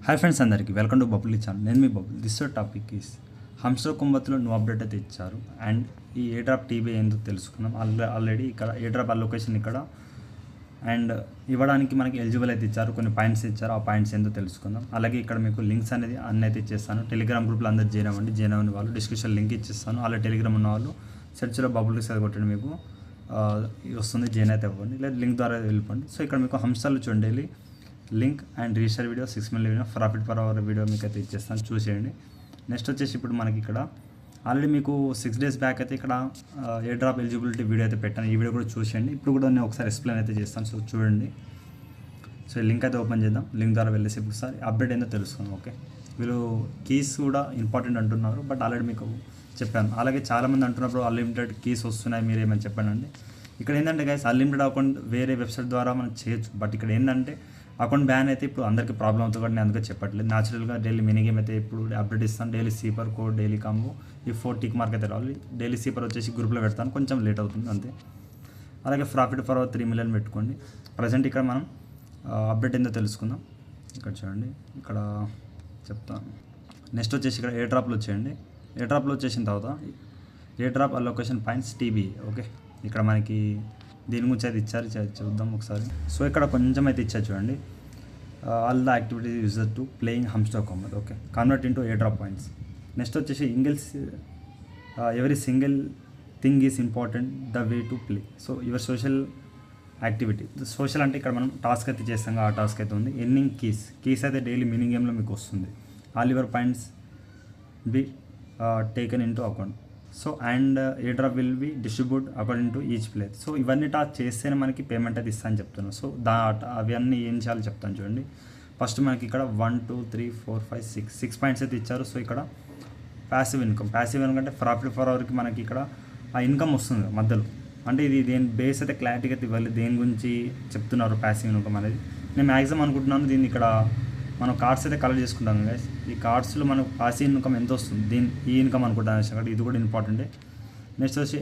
Hi friends, అందరికీ welcome to bubble channel. నేను మీ bubble. This topic is hamster కుంబత్లో న్యూ అప్డేట్ అయితే ఇచ్చారు. అండ్ ఈ ఏ డ్రాప్ టీబీ ఏందో తెలుసుకున్నాం. ఆల్రెడీ ఇక్కడ ఏ డ్రాప్ అలొకేషన్ ఇక్కడ అండ్ ఇవ్వడానికి మనకి ఎలిజిబుల్ అయితే ఇచ్చారు. కొన్ని పాయింట్స్ ఇచ్చారు. ఆ పాయింట్స్ ఏందో తెలుసుకుందాం. అలాగే ఇక్కడ మీకు లింక్స్ అనేది అన్నీ అయితే ఇచ్చేస్తాను. టెలిగ్రామ్ గ్రూప్లో అందరు జాయిన్ అవ్వండి. జాయిన్ అవ్వని వాళ్ళు డిస్క్రిప్షన్ లింక్ ఇచ్చేస్తాను. అలా టెలిగ్రామ్ ఉన్న వాళ్ళు సెర్చ్లో బబుల్ రీస్ కొట్టండి, మీకు వస్తుంది. జాయిన్ అయితే అవ్వండి, లేదా లింక్ ద్వారా వెళ్ళిపోండి. సో ఇక్కడ మీకు హమ్స్టర్లో చూడండి link and register video 6 million video profit per hour video మీకు అయితే ఇచ్చేస్తాను, చూసేయండి. నెక్స్ట్ వచ్చేసి ఇప్పుడు మనకి ఇక్కడ ఆల్రెడీ మీకు 6 days బ్యాక్ అయితే ఇక్కడ ఏ డ్రాప్ ఎలిజిబిలిటీ వీడియో అయితే పెట్టాను. ఈ వీడియో కూడా చూసేయండి. ఇప్పుడు కూడా నేను ఒకసారి ఎక్స్ప్లెయిన్ అయితే చేస్తాను. సో చూడండి. సో ఈ లింక్ అయితే ఓపెన్ చేద్దాం. లింక్ ద్వారా వెళ్ళేసి ఒకసారి అప్డేట్ ఏందో తెలుసుకుందాం. ఓకే, వీళ్ళు కీస్ కూడా ఇంపార్టెంట్ అంటున్నారు, బట్ ఆల్రెడీ మీకు చెప్పాను. అలాగే చాలామంది అంటున్నప్పుడు అన్లిమిటెడ్ కీస్ వస్తున్నాయి, మీరేమని చెప్పానండి. ఇక్కడ ఏంటంటే గైస్, అన్లిమిటెడ్ అకౌంట్ వేరే వెబ్సైట్ ద్వారా మనం చేయొచ్చు, బట్ ఇక్కడ ఏంటంటే అకౌంట్ బ్యాన్ అయితే ఇప్పుడు అందరికీ ప్రాబ్లం అవుతుంది కాబట్టి నేను అందుకే చెప్పట్లేదు. న్యాచురల్గా డైలీ మినీ గేమ్ అయితే ఇప్పుడు అప్డేట్ ఇస్తాను. డైలీ సీపర్ కోడ్, డైలీ కాంబో, ఈ 4 టిక్ మార్క్ అయితే రావాలి. డైలీ సీపర్ వచ్చేసి గ్రూప్లో పెడతాను, కొంచెం లేట్ అవుతుంది అంతే. అలాగే ప్రాఫిట్ ఫర్ 3 మిలియన్ పెట్టుకోండి. ప్రజెంట్ ఇక్కడ మనం అప్డేట్ ఏందో తెలుసుకుందాం. ఇక్కడ చూడండి, ఇక్కడ చెప్తాను. నెక్స్ట్ వచ్చేసి ఇక్కడ ఏ డ్రాప్లో వచ్చేయండి. ఏ డ్రాప్లో వచ్చేసిన తర్వాత airdrop allocation points TB. Okay, ఇక్కడ మనకి దీని గురించి అయితే ఇచ్చారు, చూద్దాం ఒకసారి. సో ఇక్కడ కొంచెం అయితే ఇచ్చారు చూడండి. All the activities user to playing hamster Kombat. Okay, convert into airdrop points. Next వచ్చేసి every single thing is important the way to play. So your social activity. Social అంటే ఇక్కడ మనం టాస్క్ అయితే చేస్తాం, ఆ టాస్క్ అయితే ఉంది. ఎన్నింగ్ keys అయితే డైలీ మినీ గేమ్లో మీకు వస్తుంది. All your points be taken in to account. So and A drop will be distribute according to each player. So ఇవన్నీ టాస్క్ చేస్తేనే మనకి పేమెంట్ అయితే ఇస్తాను చెప్తున్నాను. సో అవన్నీ ఏం చేయాలో చెప్తాను చూడండి. ఫస్ట్ మనకి ఇక్కడ 1 2 3 4 5 6 పాయింట్స్ అయితే ఇచ్చారు. సో ఇక్కడ ప్యాసివ్ ఇన్కమ్ అంటే ప్రాఫిట్ ఫర్ అవర్కి మనకి ఇక్కడ ఆ ఇన్కమ్ వస్తుంది మధ్యలో. అంటే ఇది దేని బేస్ అయితే క్లారిటీగా ఇవ్వాలి, దేని గురించి చెప్తున్నారు ప్యాసివ్ ఇన్కమ్ అనేది. నేను మ్యాక్సిమం అనుకుంటున్నాను దీన్ని ఇక్కడ మనం కార్డ్స్ అయితే కలెక్ట్ చేసుకుంటాం గైస్. ఈ కార్డ్స్లో మనకు పాసివ్ ఇన్కమ్ ఎంత వస్తుంది, ఈ ఇన్కమ్ అనుకుంటాను కాబట్టి ఇది కూడా ఇంపార్టెంటే. నెక్స్ట్ వచ్చి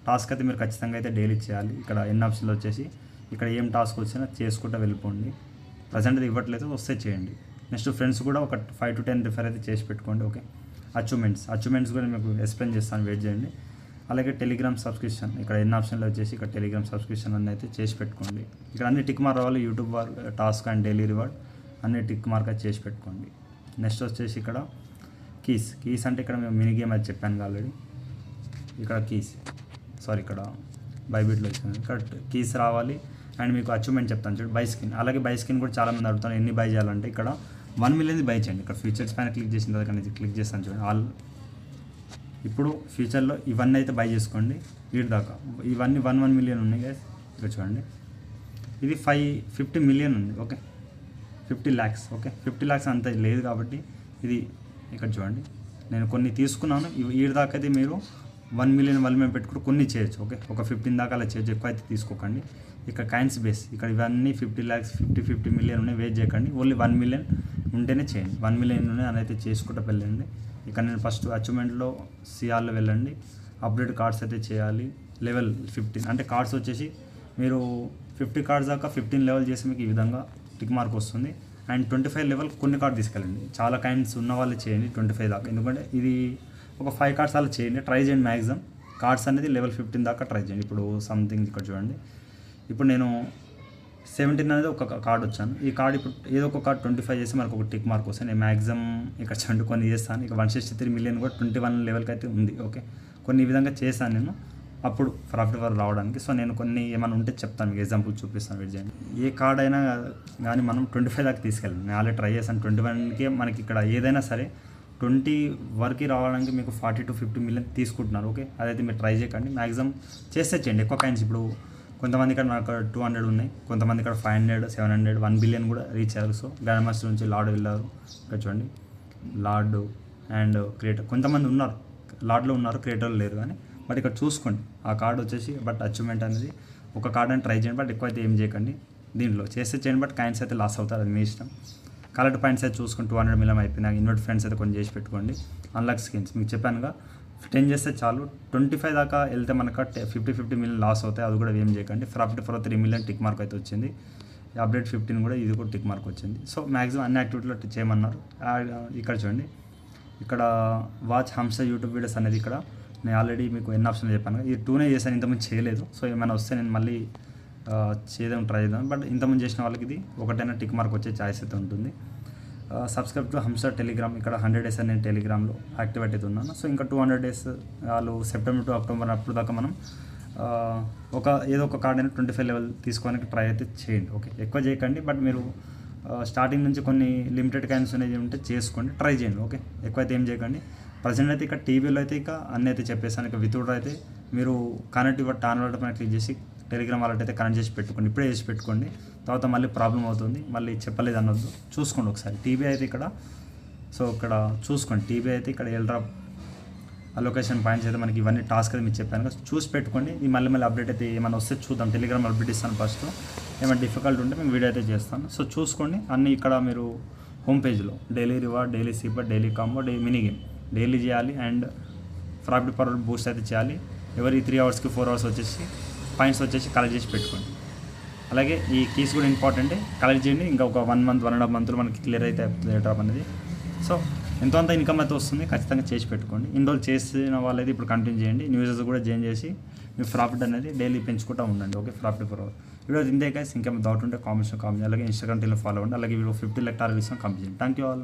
టాస్క్ అయితే మీరు ఖచ్చితంగా అయితే డైలీ చేయాలి. ఇక్కడ ఎన్ ఆప్షన్లో వచ్చేసి ఇక్కడ ఏం టాస్క్ వచ్చినా చేసుకుంటూ వెళ్ళిపోండి. ప్రజెంట్ అది ఇవ్వట్లేదు, వస్తే చేయండి. నెక్స్ట్ ఫ్రెండ్స్ కూడా ఒక 5 to 10 రిఫర్ అయితే చేసి పెట్టుకోండి. ఓకే, అచీవ్మెంట్స్ కూడా మీకు ఎక్స్ప్లెయిన్ చేస్తాను, వెయిట్ చేయండి. అలాగే టెలిగ్రామ్ సబ్స్క్రిప్షన్, ఇక్కడ ఎన్ ఆప్షన్లో వచ్చేసి ఇక్కడ టెలిగ్రామ్ సబ్స్క్రిప్షన్ అన్నీ అయితే చేసి పెట్టుకోండి. ఇక్కడ అన్ని టిక్ మార్క్ రావాలి. YouTube task and daily reward అన్ని టిక్ మార్క్ అయితే చేసి పెట్టుకోండి. నెక్స్ట్ వచ్చేసి ఇక్కడ కీస్ అంటే ఇక్కడ మేము మినీ గేమ్ అది చెప్పాను ఆల్రెడీ. ఇక్కడ ఇక్కడ బైబిట్లో వచ్చింది. ఇక్కడ కీస్ రావాలి. అండ్ మీకు అచీవ్మెంట్ చెప్తాను చూడండి, బై స్కిన్ కూడా చాలామంది అడుగుతాను ఎన్ని బై చేయాలంటే ఇక్కడ 1 మిలియన్ బై చేయండి. ఇక్కడ ఫ్యూచర్స్ పైన క్లిక్ చేసిన తర్వాత కానీ క్లిక్ చేస్తాను చూడండి. ఇప్పుడు ఫ్యూచర్లో ఇవన్నీ అయితే బై చేసుకోండి. వీటి దాకా ఇవన్నీ 1 మిలియన్ ఉన్నాయి గైస్. ఇక్కడ చూడండి, ఇది 50 మిలియన్ ఉంది. Okay, 50 lakhs. ఓకే, 50 lakhs అంత లేదు కాబట్టి ఇది ఇక్కడ చూడండి, నేను కొన్ని తీసుకున్నాను. వీడి దాకా అయితే మీరు 1 మిలియన్ పెట్టుకుంటూ కొన్ని చేయొచ్చు. ఓకే, ఒక 15 దాకా అలా చేయొచ్చు, ఎక్కువ అయితే తీసుకోకండి. ఇక్కడ కాయిన్స్ బేస్ ఇక్కడ ఇవన్నీ 50 lakhs 50 మిలియన్ ఉన్నాయి, వెయిట్ చేయకండి. ఓన్లీ 1 మిలియన్ ఉంటేనే చేయండి. 1 మిలియన్ ఉన్నాయి అని అయితే చేసుకుంటూ వెళ్ళండి. ఇక్కడ నేను ఫస్ట్ అచీవ్మెంట్లో సిఆర్లో వెళ్ళండి. అప్డేట్ కార్డ్స్ అయితే చేయాలి. లెవెల్ 15 అంటే కార్డ్స్ వచ్చేసి మీరు 50 కార్డ్స్ దాకా 15 లెవెల్ చేసి మీకు ఈ విధంగా టిక్ మార్క్ వస్తుంది. అండ్ 25 లెవెల్ కొన్ని కార్డ్ తీసుకెళ్ళండి. చాలా కైండ్స్ ఉన్న వాళ్ళు చేయండి 25 దాకా, ఎందుకంటే ఇది ఒక 5 కార్డ్స్ అలా చేయండి, ట్రై చేయండి. మ్యాక్సిమం కార్డ్స్ అనేది లెవెల్ 15 దాకా ట్రై చేయండి. ఇప్పుడు సంథింగ్ ఇక్కడ చూడండి, ఇప్పుడు నేను 17 అనేది ఒక కార్డ్ వచ్చాను. ఈ కార్డ్ ఇప్పుడు ఏదో ఒక కార్డ్ 25 చేసి మనకు ఒక టిక్ మార్క్ వస్తుంది. నేను మ్యాక్సిమం ఇక్కడ చూడండి కొన్ని చేస్తాను. ఇక 163 మిలియన్ కూడా 21 లెవెల్కి అయితే ఉంది. ఓకే, కొన్ని ఈ విధంగా చేశాను నేను అప్పుడు ప్రాఫిట్ వరకు రావడానికి. సో నేను కొన్ని ఏమైనా ఉంటే చెప్తాను, మీకు ఎగ్జాంపుల్ చూపిస్తాను, వెయిట్ చేయండి. ఏ కార్డ్ అయినా కానీ మనం 25 దాకా తీసుకెళ్ళండి. నేను ఆల్రెడీ ట్రై చేశాను. 21కే మనకి ఇక్కడ ఏదైనా సరే 20 వరకు రావడానికి మీకు 40 to 50 మిలియన్ తీసుకుంటున్నారు. ఓకే, అదైతే మీరు ట్రై చేయకండి. మ్యాక్సిమం చేస్తే చేయండి. ఎక్కువ కాయిన్స్ ఇప్పుడు కొంతమంది ఇక్కడ నాకు 200 ఉన్నాయి, కొంతమంది ఇక్కడ 500 700 1 బిలియన్ కూడా రీచ్ అయ్యారు. సో గ్రాండ్ మాస్టర్ నుంచి లార్డ్ వెళ్ళారు. ఇక్కడ చూడండి, లార్డ్ అండ్ క్రియేటర్ కొంతమంది ఉన్నారు, లార్డ్లో ఉన్నారు, క్రియేటర్లు లేరు. కానీ బట్ ఇక్కడ చూసుకోండి ఆ కార్డ్ వచ్చేసి. బట్ అచీవ్మెంట్ అనేది ఒక కార్డ్ అని ట్రై చేయండి, బట్ ఎక్కువ అయితే ఏం చేయకండి. దీంట్లో చేస్తే చేయండి, బట్ కాయిన్స్ అయితే లాస్ అవుతారు, అది మీ ఇష్టం. కలెక్ట్ పాయింట్స్ అయితే చూసుకొని 200 మిలియన్ అయిపోయినాక ఇన్వర్ట్ ఫ్రెండ్స్ అయితే కొన్ని చేసి పెట్టుకోండి. అన్లాక్ స్కిన్స్ మీకు చెప్పానుగా 10 చేస్తే చాలు. 25 దాకా వెళ్తే మనకు 50 మిలియన్ లాస్ అవుతాయి, అది కూడా ఏం చేయకండి. Profit for 3 million tick mark అయితే వచ్చింది. అప్డేట్ 15 కూడా ఇది కూడా టిక్ మార్క్ వచ్చింది. సో మ్యాక్సిమం అన్ని యాక్టివిటీలో చేయమన్నారు. ఇక్కడ చూడండి, ఇక్కడ వాచ్ హంస యూట్యూబ్ వీడియోస్ అనేది ఇక్కడ నేను ఆల్రెడీ మీకు ఎన్ని ఆప్షన్లు చెప్పాను. ఈ 2నే చేశాను, ఇంతకుముందు చేయలేదు. సో ఏమైనా వస్తే నేను మళ్ళీ చేద్దాం, ట్రై చేద్దాం. బట్ ఇంతకుముందు చేసిన వాళ్ళకి ఇది ఒకటైనా టిక్ మార్క్ వచ్చే ఛాయిస్ అయితే ఉంటుంది. సబ్స్క్రైబ్ టు హంస టెలిగ్రామ్, ఇక్కడ 100 days అని నేను టెలిగ్రామ్లో యాక్టివేట్ అయితే ఉన్నాను. సో ఇంకా 200 days వాళ్ళు సెప్టెంబర్ టు అక్టోబర్ అప్పుడు దాకా మనం ఏదో ఒక కార్డ్ అయినా 25 level తీసుకోవడానికి ట్రై అయితే చేయండి. ఓకే, ఎక్కువ చేయకండి. బట్ మీరు స్టార్టింగ్ నుంచి కొన్ని లిమిటెడ్ కాయిన్స్ అనేది ఉంటే చేసుకోండి, ట్రై చేయండి. ఓకే, ఎక్కువ అయితే ఏం చేయకండి. ప్రజెంట్ అయితే ఇక టీవీలో అయితే ఇక అన్నీ అయితే చెప్పేసాను. ఇక విత్డ్రా అయితే మీరు కనెక్ట్ టర్న్ పైన క్లిక్ చేసి టెలిగ్రామ్ వాళ్ళకి అయితే కనెక్ట్ చేసి పెట్టుకోండి. ఇప్పుడే చేసి పెట్టుకోండి, తర్వాత మళ్ళీ ప్రాబ్లం అవుతుంది. మళ్ళీ చెప్పలేదు అనొద్దు, చూసుకోండి ఒకసారి. టీబీ అయితే ఇక్కడ, సో ఇక్కడ చూసుకోండి. టీబీ అయితే ఇక్కడ ఎయిర్డ్రాప్ అలొకేషన్ పాయింట్స్ అయితే మనకి ఇవన్నీ టాస్క్ అయితే మీకు చెప్పాను కదా, చూసి పెట్టుకోండి. ఈ మళ్ళీ అప్డేట్ అయితే ఏమైనా వస్తే చూద్దాం. టెలిగ్రామ్ అప్డేట్ ఇస్తాను ఫస్ట్, ఏమైనా డిఫికల్ట్ ఉంటే మేము వీడియో అయితే చేస్తాను. సో చూసుకోండి అన్నీ. ఇక్కడ మీరు హోమ్ పేజ్లో daily reward, daily cipher, daily combo, mini game daily చేయాలి. అండ్ ప్రాఫిట్ పర్ బూస్ట్ అయితే చేయాలి. ఎవరి 3 hours 4 hours వచ్చేసి పాయింట్స్ వచ్చేసి కలెక్ట్ చేసి పెట్టుకోండి. అలాగే ఈ కీస్ కూడా ఇంపార్టెంట్, కలెక్ట్ చేయండి. ఇంకా ఒక 1 month 1.5 months మనకి క్లియర్ అయితే డ్రాప్ అనేది. సో ఎంతో అంత ఇన్కమ్ అయితే వస్తుంది, ఖచ్చితంగా చేసి పెట్టుకోండి. ఇన్ని రోజులు చేసిన వాళ్ళైతే ఇప్పుడు కంటిన్యూ చేయండి. న్యూసెస్ కూడా జాయిన్ చేసి మీ ప్రాఫిట్ అనేది డైలీ పెంచుకుంటూ ఉండండి. Okay, profit per hour. Video ఇంతే గైస్. ఇంకేమైనా డౌట్ ఉంటే కామెంట్స్లో కామెంట్, అలాగే ఇన్స్టాగ్రామ్ టీలో ఫాలో అవ్వండి. అలాగే వీడియో 50 lakh టార్గెట్ ఇస్తాం, కంప్లీట్ చేయండి. Thank you all.